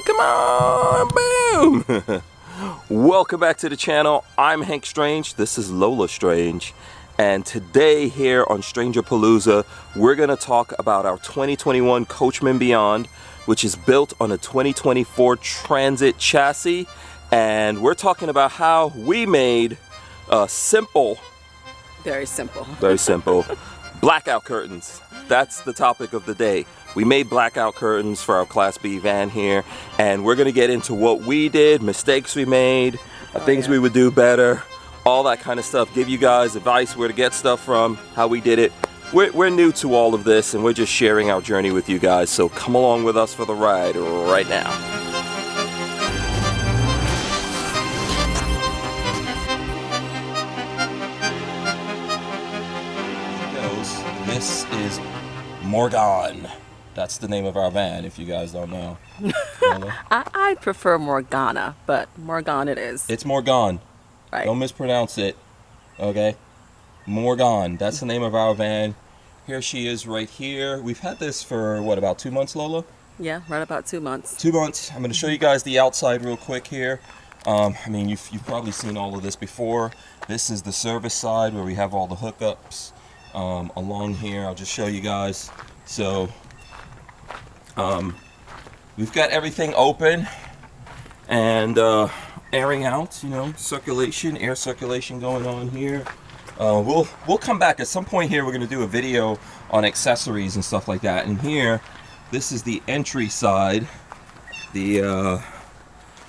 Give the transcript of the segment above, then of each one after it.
come on, boom. Welcome back to the channel. I'm Hank Strange, this is Lola Strange, and today here on Stranger Palooza, we're gonna talk about our 2021 Coachmen Beyond, which is built on a 2024 Transit chassis, and we're talking about how we made a simple, very simple blackout curtains. That's the topic of the day. We made blackout curtains for our Class B van here, and we're gonna get into what we did, mistakes we made, things we would do better, all that kind of stuff. Give you guys advice where to get stuff from, how we did it. We're new to all of this, and we're just sharing our journey with you guys. So come along with us for the ride right now. This is Morgan. That's the name of our van, if you guys don't know. I prefer Morgana, but Morgan it is. It's Morgan. Right. Don't mispronounce it. Okay? Morgan. That's the name of our van. Here she is right here. We've had this for, what, about 2 months, Lola? Yeah, right about 2 months. 2 months. I'm going to show you guys the outside real quick here. I mean, you've probably seen all of this before. This is the service side where we have all the hookups. Along here, I'll just show you guys. So we've got everything open and airing out, you know, circulation, air circulation going on here. We'll come back at some point here. We're going to do a video on accessories and stuff like that. And here, this is the entry side, the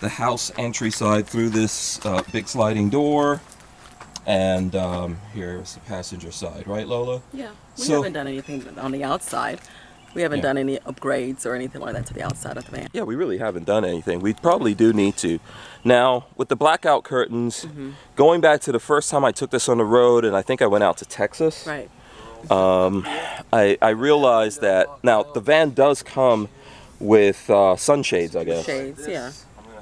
house entry side through this big sliding door. And here's the passenger side, right, Lola? Yeah, we haven't done anything on the outside. We haven't done any upgrades or anything like that to the outside of the van. Yeah, we really haven't done anything. We probably do need to. Now, with the blackout curtains, going back to the first time I took this on the road, and I think I went out to Texas. Right. I realized that, now, the van does come with sunshades, I guess. Shades, yeah.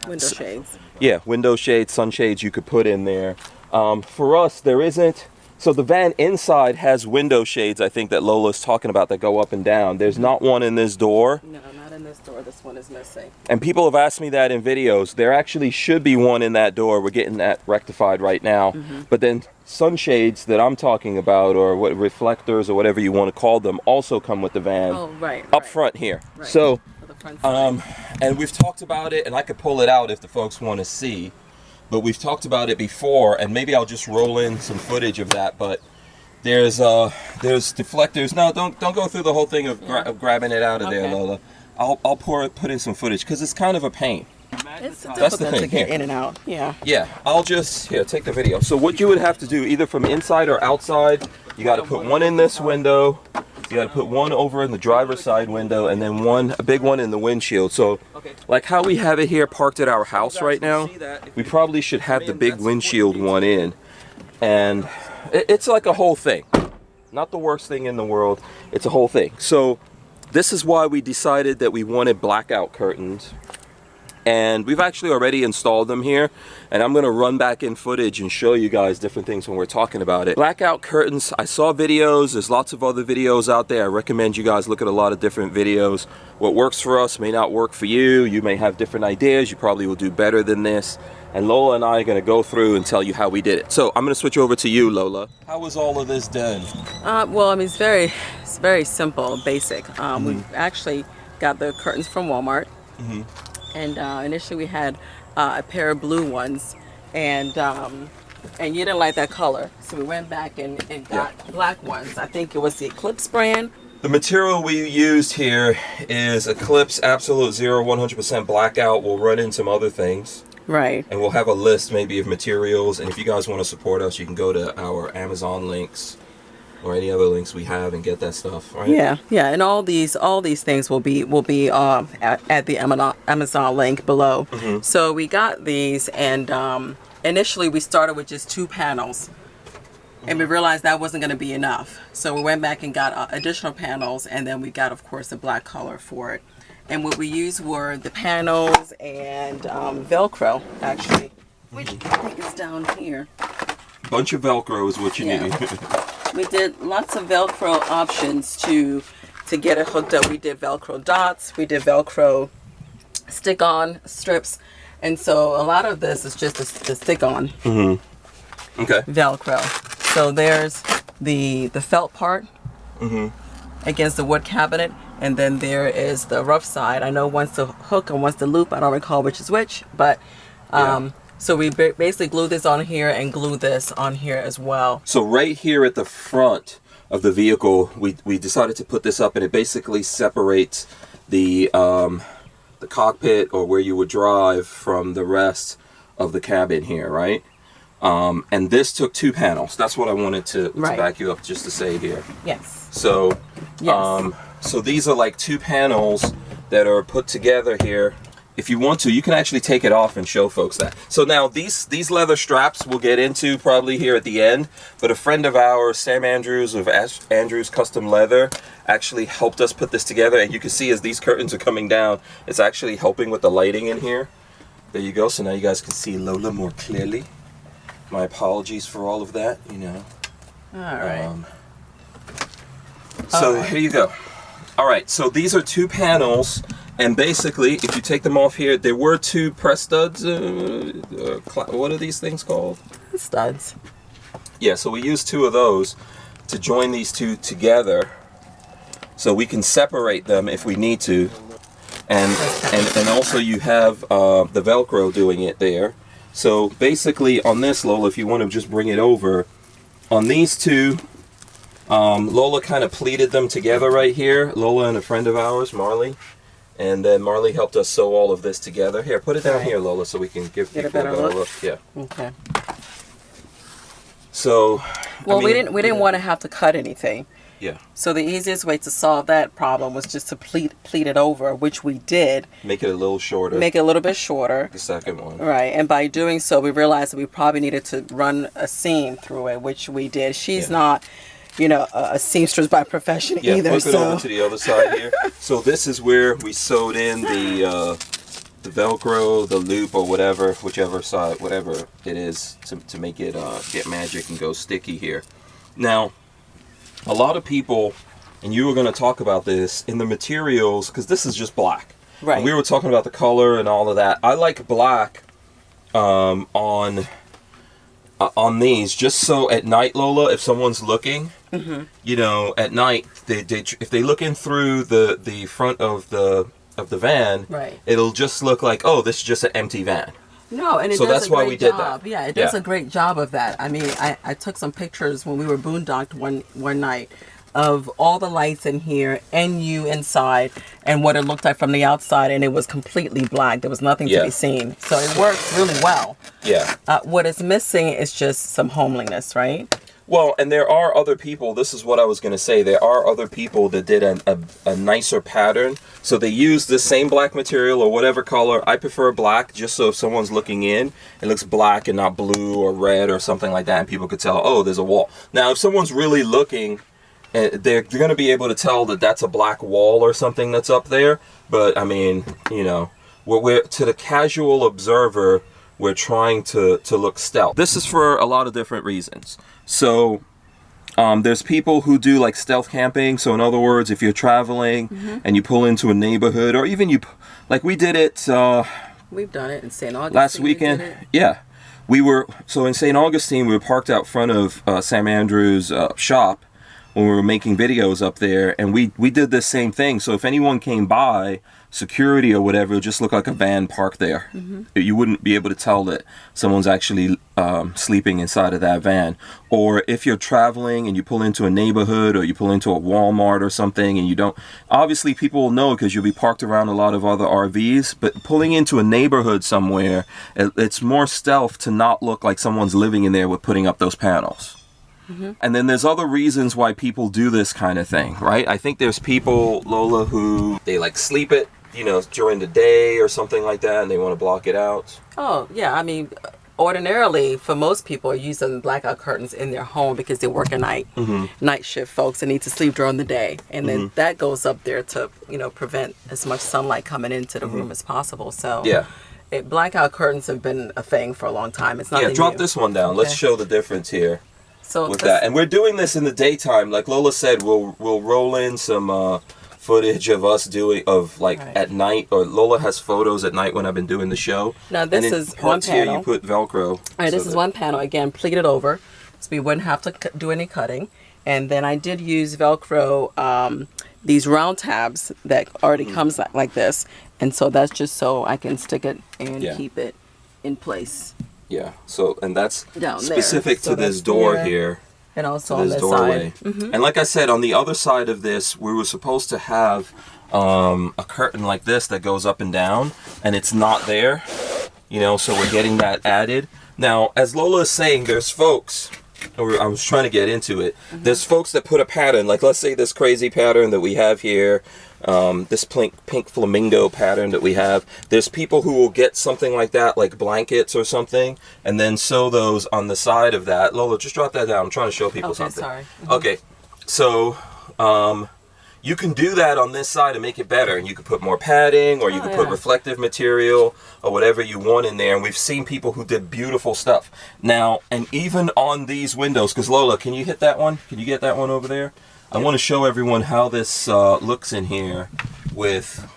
Window shades. Yeah, window shades, sunshades you could put in there. For us, there isn't. So the van inside has window shades, I think, that Lola's talking about, that go up and down. There's not one in this door. No, not in this door. This one is missing. And people have asked me that in videos. There actually should be one in that door. We're getting that rectified right now. But then sunshades that I'm talking about, or what, reflectors or whatever you want to call them, also come with the van. Oh, right. Up front here. Right. So, for the front side. and we've talked about it, and I could pull it out if the folks want to see. But we've talked about it before, and maybe I'll just roll in some footage of that. But there's deflectors. No, don't go through the whole thing of grabbing it out of there, Lola. I'll put in some footage because it's kind of a pain. It's That's the difficult thing. to get in and out. Yeah. Yeah, I'll just take the video. So what you would have to do, either from inside or outside, you got to put one in this window. You got to put one over in the driver's side window, and then a big one in the windshield. So, like how we have it here parked at our house right now, we probably should have the big windshield one in. And it's like a whole thing. Not the worst thing in the world. It's a whole thing. So, this is why we decided that we wanted blackout curtains. And we've actually already installed them here, and I'm gonna run back in footage and show you guys different things when we're talking about it. Blackout curtains, I saw videos, there's lots of other videos out there. I recommend you guys look at a lot of different videos. What works for us may not work for you. You may have different ideas. You probably will do better than this. And Lola and I are gonna go through and tell you how we did it. So I'm gonna switch over to you, Lola. How was all of this done? Well, I mean, it's very simple, basic. We actually got the curtains from Walmart. And initially we had a pair of blue ones, and you didn't like that color, so we went back and got black ones. I think it was the Eclipse brand. The material we used here is Eclipse Absolute Zero 100% Blackout. We'll run in some other things. Right. And we'll have a list maybe of materials, and if you guys want to support us, you can go to our Amazon links or any other links we have and get that stuff, right? Yeah, and all these things will be at the Amazon link below. So we got these, and initially we started with just 2 panels, and we realized that wasn't going to be enough. So we went back and got additional panels, and then we got, of course, the black color for it. And what we used were the panels and Velcro, actually, which I think is down here. Bunch of Velcro is what you need. We did lots of Velcro options to get it hooked up. We did Velcro dots. We did Velcro stick-on strips, and so a lot of this is just the stick-on Okay. Velcro. So there's the felt part against the wood cabinet, and then there is the rough side. I know one's the hook and one's the loop. I don't recall which is which, but so we basically glue this on here and glue this on here as well. So right here at the front of the vehicle, we decided to put this up, and it basically separates the cockpit, or where you would drive, from the rest of the cabin here, right? And this took 2 panels. That's what I wanted to back you up just to say here. Yes. So, Yes. so these are like 2 panels that are put together here. If you want to, you can actually take it off and show folks that. So now these leather straps we'll get into probably here at the end, but a friend of ours, Sam Andrews of Andrews Custom Leather, actually helped us put this together, and you can see as these curtains are coming down, it's actually helping with the lighting in here. There you go. So now you guys can see Lola more clearly. My apologies for all of that, you know. All right. So here you go. All right, so these are 2 panels, and basically, if you take them off here, there were 2 press studs. What are these things called? Studs. Yeah, so we used 2 of those to join these 2 together, so we can separate them if we need to. And also you have the Velcro doing it there. So basically on this, Lola, if you want to just bring it over, on these 2, Lola kind of pleated them together right here. Lola and a friend of ours, Marley. And then Marley helped us sew all of this together. Here, put it down here, Lola, so we can give people a better look. Yeah. Okay. So, well, I mean, we didn't want to have to cut anything. Yeah. So the easiest way to solve that problem was just to pleat it over, which we did. Make it a little shorter. Make it a little bit shorter. The second one. Right. And by doing so, we realized that we probably needed to run a seam through it, which we did. She's not, you know, a seamstress by profession either. Flip it over to the other side here. So this is where we sewed in the Velcro, the loop, or whatever, whichever side, whatever it is, to make it get magic and go sticky here. Now, a lot of people, and you were going to talk about this, in the materials, because this is just black. Right. And we were talking about the color and all of that. I like black on these, just so at night, Lola, if someone's looking, you know, at night, if they look in through the front of the van, it'll just look like, oh, this is just an empty van. No, and it so does that's a why great we did job. that. Yeah, it does a great job of that. I mean, I took some pictures when we were boondocked one night of all the lights in here and you inside and what it looked like from the outside, and it was completely black. There was nothing to be seen. So it works really well. Yeah. What is missing is just some homeliness, right? Well, and there are other people, this is what I was going to say, there are other people that did a nicer pattern. So they use the same black material or whatever color. I prefer black, just so if someone's looking in, it looks black and not blue or red or something like that, and people could tell, oh, there's a wall. Now, if someone's really looking, they're going to be able to tell that that's a black wall or something that's up there. But, I mean, you know, to the casual observer, we're trying to look stealth. This is for a lot of different reasons. So there's people who do like stealth camping. So in other words, if you're traveling and you pull into a neighborhood, or even like we did it. We've done it in St. Augustine. Last weekend. Yeah. So in St. Augustine, we were parked out front of Sam Andrews' shop when we were making videos up there. And we did the same thing. So if anyone came by, security or whatever, it would just look like a van parked there. You wouldn't be able to tell that someone's actually sleeping inside of that van. Or if you're traveling and you pull into a neighborhood or you pull into a Walmart or something and you don't, obviously people will know because you'll be parked around a lot of other RVs, but pulling into a neighborhood somewhere, it's more stealth to not look like someone's living in there with putting up those panels. And then there's other reasons why people do this kind of thing, right? I think there's people, Lola, who they like sleep it, you know, during the day or something like that, and they want to block it out. Oh, yeah. I mean, ordinarily, for most people, are using blackout curtains in their home because they work at night, night shift folks, and need to sleep during the day. And then that goes up there to, you know, prevent as much sunlight coming into the room as possible. So blackout curtains have been a thing for a long time. It's not drop this one down. Okay. Let's show the difference here. So with that, and we're doing this in the daytime. Like Lola said, we'll roll in some footage of us doing like Right. at night, or Lola has photos at night when I've been doing the show. Now this and in is one parts here panel. you put Velcro. All right, this is one panel, again, pleated over, so we wouldn't have to do any cutting. And then I did use Velcro, these round tabs that already comes like this. And so that's just so I can stick it and keep it in place. Yeah, so, and that's Down specific there. to So this that's door there. here. And also To on this this doorway. side. And like I said, on the other side of this, we were supposed to have a curtain like this that goes up and down, and it's not there, you know, so we're getting that added. Now, as Lola is saying, there's folks, or I was trying to get into it, there's folks that put a pattern, like let's say this crazy pattern that we have here, this pink flamingo pattern that we have. There's people who will get something like that, like blankets or something, and then sew those on the side of that. Lola, just drop that down. I'm trying to show people something. Sorry. Okay, so you can do that on this side and make it better, and you could put more padding, or you could put reflective material or whatever you want in there. And we've seen people who did beautiful stuff. Now, and even on these windows, because Lola, can you hit that one? Can you get that one over there? I want to show everyone how this looks in here with,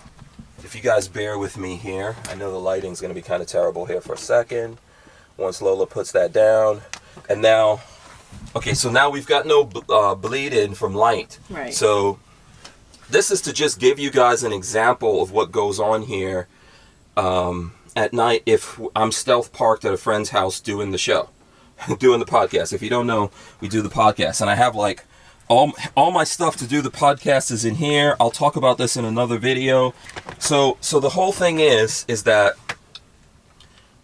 if you guys bear with me here. I know the lighting's going to be kind of terrible here for a second. Once Lola puts that down. And now, okay, so now we've got no bleed in from light. Right. So this is to just give you guys an example of what goes on here at night if I'm stealth parked at a friend's house doing the show, doing the podcast. If you don't know, we do the podcast. And I have like all my stuff to do the podcast is in here. I'll talk about this in another video. So the whole thing is that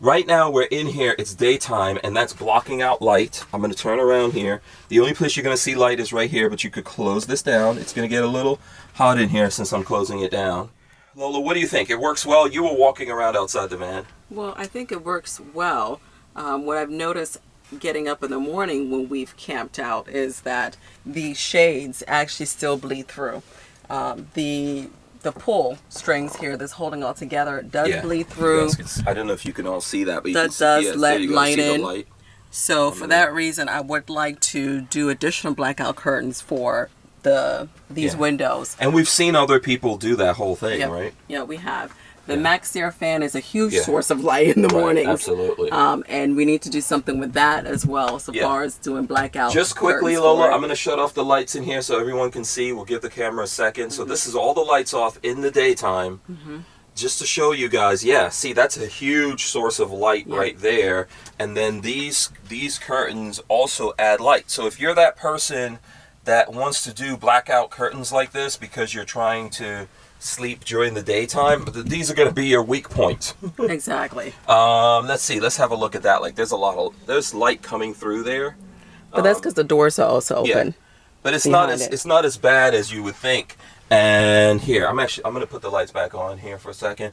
right now we're in here, it's daytime, and that's blocking out light. I'm going to turn around here. The only place you're going to see light is right here, but you could close this down. It's going to get a little hot in here since I'm closing it down. Lola, what do you think? It works well? You were walking around outside the van. Well, I think it works well. What I've noticed getting up in the morning when we've camped out is that the shades actually still bleed through. The pull strings here that's holding all together does bleed through. I don't know if you can all see that, but That does let light in. Light. So for that reason, I would like to do additional blackout curtains for these windows. And we've seen other people do that whole thing, Yep. right? Yeah, we have. The MaxAir fan is a huge source of light in the mornings. Absolutely. And we need to do something with that as well, so far as doing blackout. Just quickly, curtains Lola, for it. I'm going to shut off the lights in here so everyone can see. We'll give the camera a second. So this is all the lights off in the daytime. Just to show you guys, see, that's a huge source of light right there. And then these curtains also add light. So if you're that person that wants to do blackout curtains like this because you're trying to sleep during the daytime, these are going to be your weak point. Exactly. Let's see, let's have a look at that. Like there's there's light coming through there. But that's because the doors are also open. But it's not as bad as you would think. And here, I'm going to put the lights back on here for a second.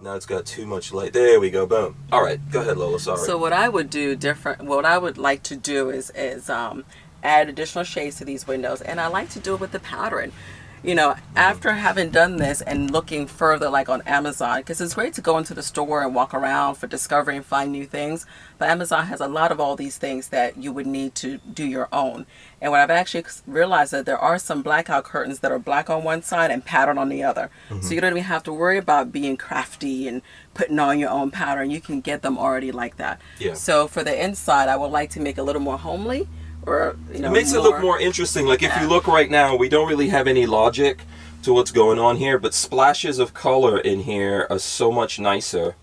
Now it's got too much light. There we go. Boom. All right, go ahead, Lola. Sorry. So what I would do what I would like to do is add additional shades to these windows, and I like to do it with the pattern. You know, after having done this and looking further, like on Amazon, because it's great to go into the store and walk around for discovery and find new things, but Amazon has a lot of all these things that you would need to do your own. And what I've actually realized that there are some blackout curtains that are black on one side and pattern on the other. So you don't even have to worry about being crafty and putting on your own pattern. You can get them already like that. So for the inside, I would like to make it a little more homely. Or, you know, it makes it look more interesting. Like if you look right now, we don't really have any logic to what's going on here, but splashes of color in here are so much nicer.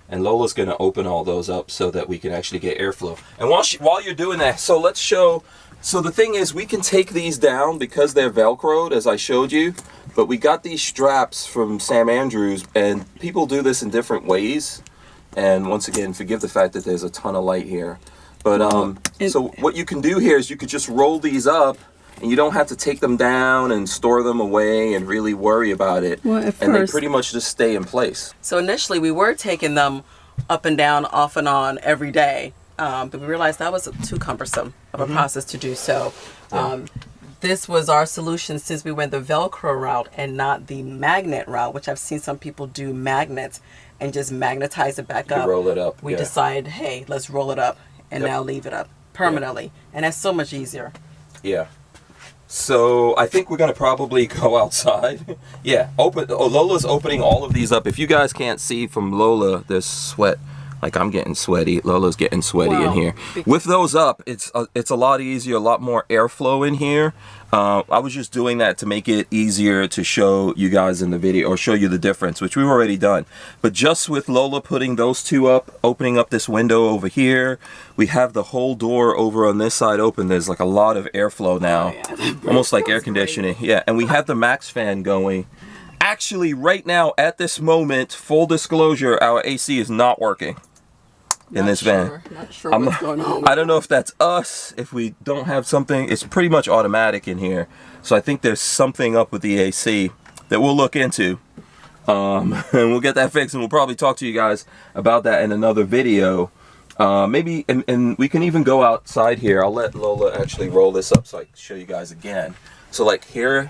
And Lola's going to open all those up so that we can actually get airflow. And while you're doing that, so let's show. So the thing is, we can take these down because they're Velcroed, as I showed you. But we got these straps from Sam Andrews, and people do this in different ways. And once again, forgive the fact that there's a ton of light here. But so what you can do here is you could just roll these up, and you don't have to take them down and store them away and really worry about it. Well, at and first, they pretty much just stay in place. So initially we were taking them up and down, off and on every day, but we realized that was too cumbersome of a process to do so. This was our solution since we went the Velcro route and not the magnet route, which I've seen some people do magnets and just magnetize it back up. Roll it up. We decided, hey, let's roll it up and now leave it up permanently. And that's so much easier. Yeah. So I think we're gonna probably go outside. Yeah, Lola's opening all of these up. If you guys can't see from Lola, there's sweat. Like I'm getting sweaty. Lola's getting sweaty in here. With those up, it's a lot easier, a lot more airflow in here. I was just doing that to make it easier to show you guys in the video, or show you the difference, which we've already done. But just with Lola putting those two up, opening up this window over here, we have the whole door over on this side open. There's like a lot of airflow now. Oh, yeah. Almost like air conditioning. Great. Yeah, and we have the max fan going. Actually, right now, at this moment, full disclosure, our AC is not working in this van. Not sure what's going on. I don't know if that's us, if we don't have something. It's pretty much automatic in here. So I think there's something up with the AC that we'll look into. And we'll get that fixed, and we'll probably talk to you guys about that in another video. Maybe, and we can even go outside here. I'll let Lola actually roll this up so I can show you guys again. So like here's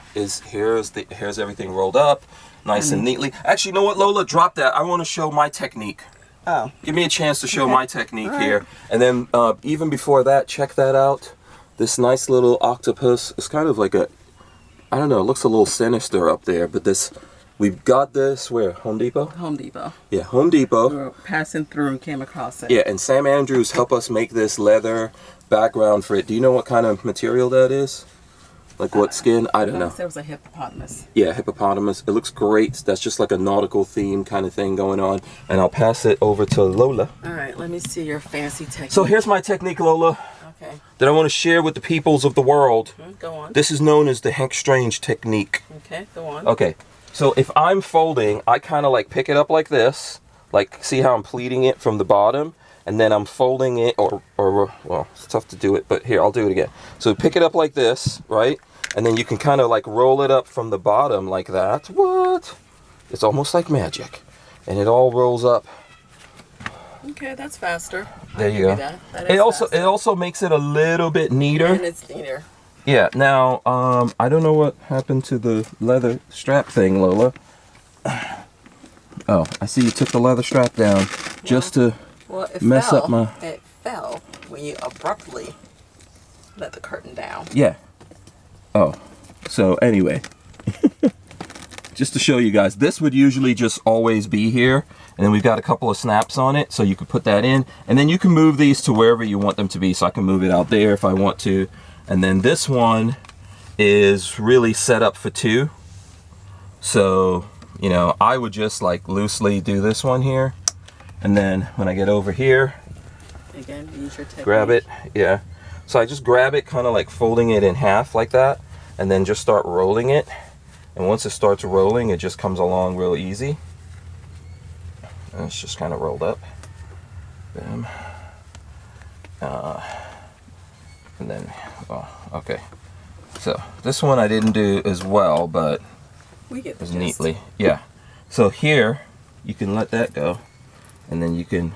everything rolled up, nice and neatly. Actually, you know what, Lola? Drop that. I want to show my technique. Oh. Give me a chance to show my technique here. And then even before that, check that out. This nice little octopus. It's kind of like a, I don't know, it looks a little sinister up there, but this, we've got this, where? Home Depot? Home Depot. Yeah, Home Depot. We were passing through and came across it. Yeah, and Sam Andrews helped us make this leather background for it. Do you know what kind of material that is? Like what skin? I don't know. There was a hippopotamus. Yeah, hippopotamus. It looks great. That's just like a nautical theme kind of thing going on. And I'll pass it over to Lola. All right, let me see your fancy technique. So here's my technique, Lola. Okay. That I want to share with the peoples of the world. Go on. This is known as the Hank Strange technique. Okay, go on. Okay, so if I'm folding, I kind of like pick it up like this. Like, see how I'm pleating it from the bottom? And then I'm folding it, or well, it's tough to do it, but here, I'll do it again. So pick it up like this, right? And then you can kind of like roll it up from the bottom like that. What? It's almost like magic. And it all rolls up. Okay, that's faster. There you go. That also makes it a little bit neater. And it's neater. Yeah, now, I don't know what happened to the leather strap thing, Lola. Oh, I see you took the leather strap down just to mess up my... It fell when you abruptly let the curtain down. Yeah. Oh, so anyway, just to show you guys, this would usually just always be here, and then we've got a couple of snaps on it, so you could put that in, and then you can move these to wherever you want them to be. So I can move it out there if I want to, and then this one is really set up for two. So, you know, I would just like loosely do this one here, and then when I get over here, again, use your technique. Grab it, yeah. So I just grab it, kind of like folding it in half like that, and then just start rolling it. And once it starts rolling, it just comes along real easy. And it's just kind of rolled up. Bam. And then, oh, okay. So this one I didn't do as well, but we get as neatly. Yeah. So here, you can let that go, and then you can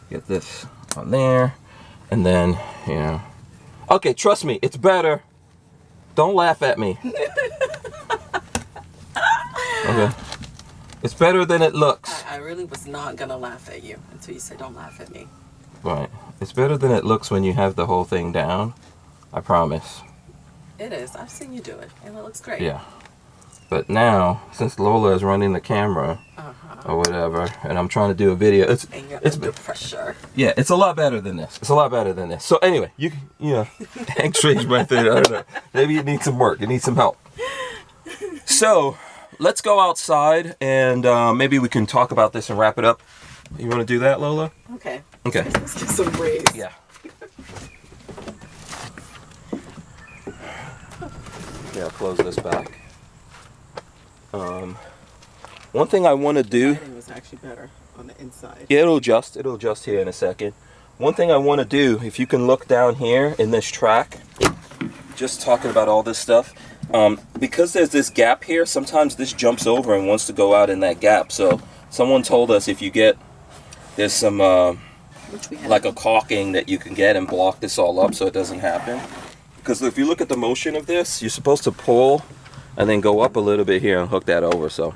get this on there. And then, you know, okay, trust me, it's better. Don't laugh at me. Okay. It's better than it looks. I really was not going to laugh at you until you said don't laugh at me. Right. It's better than it looks when you have the whole thing down. I promise. It is. I've seen you do it, and it looks great. Yeah. But now, since Lola is running the camera, or whatever, and I'm trying to do a video, it's under pressure. Yeah, it's a lot better than this. It's a lot better than this. So anyway, you know, Hank Strange method. I don't know. Maybe it needs some work. It needs some help. So let's go outside, and maybe we can talk about this and wrap it up. You want to do that, Lola? Okay. Okay. Let's get some breeze. Yeah. Yeah, I'll close this back. One thing I want to do... The lighting was actually better on the inside. Yeah, it'll adjust here in a second. One thing I want to do, if you can look down here in this track, just talking about all this stuff, because there's this gap here, sometimes this jumps over and wants to go out in that gap. So someone told us if you get, there's some, like a caulking that you can get and block this all up so it doesn't happen. Because if you look at the motion of this, you're supposed to pull and then go up a little bit here and hook that over. So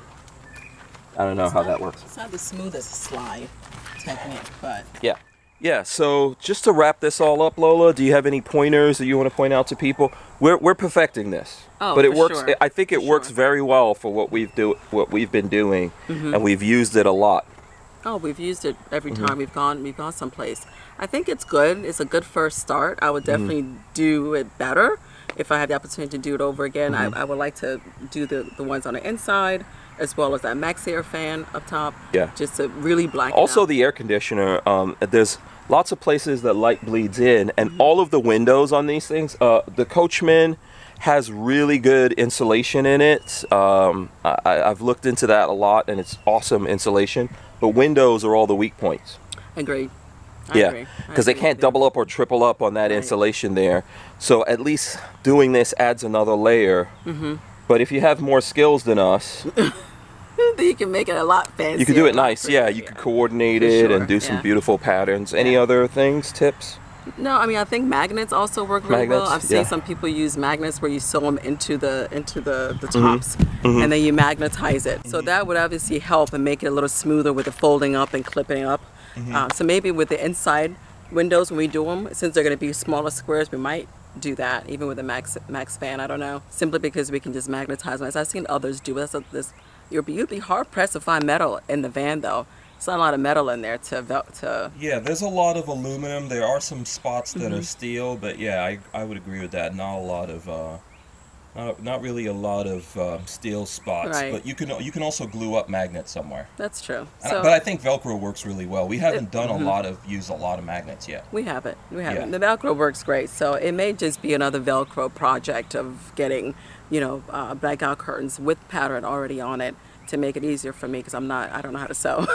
I don't know how that works. It's not the smoothest slide technique, but yeah. So just to wrap this all up, Lola, do you have any pointers that you want to point out to people? we're perfecting this. Oh, but it for works. sure. I think it works very well for what we've been doing, and we've used it a lot. Oh, we've used it every time we've gone someplace. I think it's good. It's a good first start. I would definitely do it better if I had the opportunity to do it over again. I would like to do the ones on the inside as well as that max air fan up top. Yeah. Just to really black Also, it out. the air conditioner. There's lots of places that light bleeds in, and all of the windows on these things. The Coachmen has really good insulation in it. I've looked into that a lot, and it's awesome insulation. But windows are all the weak points. Agreed. Yeah, because they can't double up or triple up on that insulation there. So at least doing this adds another layer. But if you have more skills than us, You can make it a lot fancier. you can do it nice. Yeah, you can coordinate it and do some beautiful patterns. Any other things, tips? No, I mean I think magnets also work really well. Magnets, I've seen yeah. some people use magnets where you sew them into the tops, and then you magnetize it. So that would obviously help and make it a little smoother with the folding up and clipping up. So maybe with the inside windows when we do them, since they're going to be smaller squares, we might do that even with the max fan. I don't know, simply because we can just magnetize them. As I've seen others do. You'd be hard pressed to find metal in the van though. There's not a lot of metal in there to. Yeah, there's a lot of aluminum. There are some spots that are steel, but yeah, I would agree with that. Not a lot of, not really a lot of steel spots. Right. But you can also glue up magnets somewhere. That's true. But I think Velcro works really well. We haven't done use a lot of magnets yet. We haven't. Yeah. The Velcro works great. So it may just be another Velcro project of getting, blackout curtains with pattern already on it to make it easier for me because I don't know how to sew.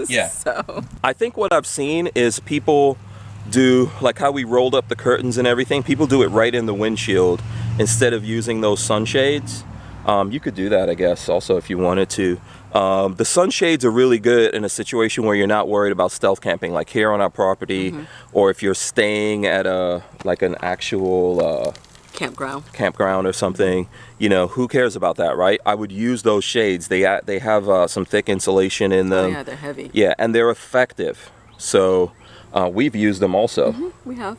Yeah. So I think what I've seen is people do, like how we rolled up the curtains and everything, people do it right in the windshield instead of using those sunshades. You could do that, I guess, also if you wanted to. The sunshades are really good in a situation where you're not worried about stealth camping, like here on our property, or if you're staying at an actual campground or something. Who cares about that, right? I would use those shades. They have some thick insulation in them. Oh, yeah, they're heavy. Yeah, and they're effective. So we've used them also. We have.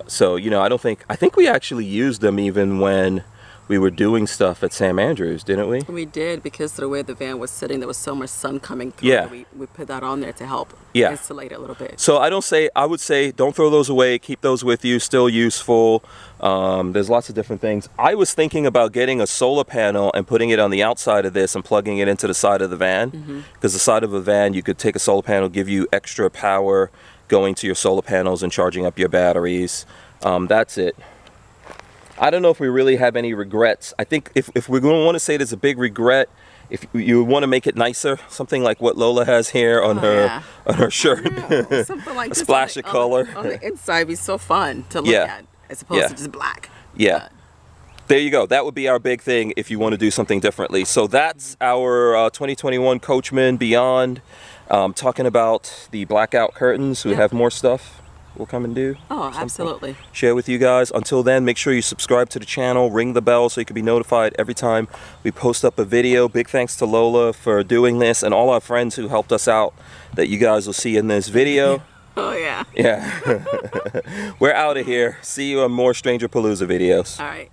So I think we actually used them even when we were doing stuff at Sam Andrews, didn't we? We did, because of the way the van was sitting, there was so much sun coming through. Yeah. We put that on there to help insulate it a little bit. So I would say don't throw those away. Keep those with you. Still useful. There's lots of different things. I was thinking about getting a solar panel and putting it on the outside of this and plugging it into the side of the van. Because the side of a van, you could take a solar panel, give you extra power going to your solar panels and charging up your batteries. That's it. I don't know if we really have any regrets. I think if we're going to want to say there's a big regret, if you want to make it nicer, something like what Lola has here on her shirt, Something like a splash of color on the inside would be so fun to look at, as opposed to just black. Yeah. There you go. That would be our big thing if you want to do something differently. So that's our 2021 Coachmen Beyond, talking about the blackout curtains. We have more stuff we'll come and do. Oh, absolutely. Share with you guys. Until then, make sure you subscribe to the channel, ring the bell so you can be notified every time we post up a video. Big thanks to Lola for doing this and all our friends who helped us out that you guys will see in this video. Oh, yeah. Yeah. We're out of here. See you on more Stranger Palooza videos. All right.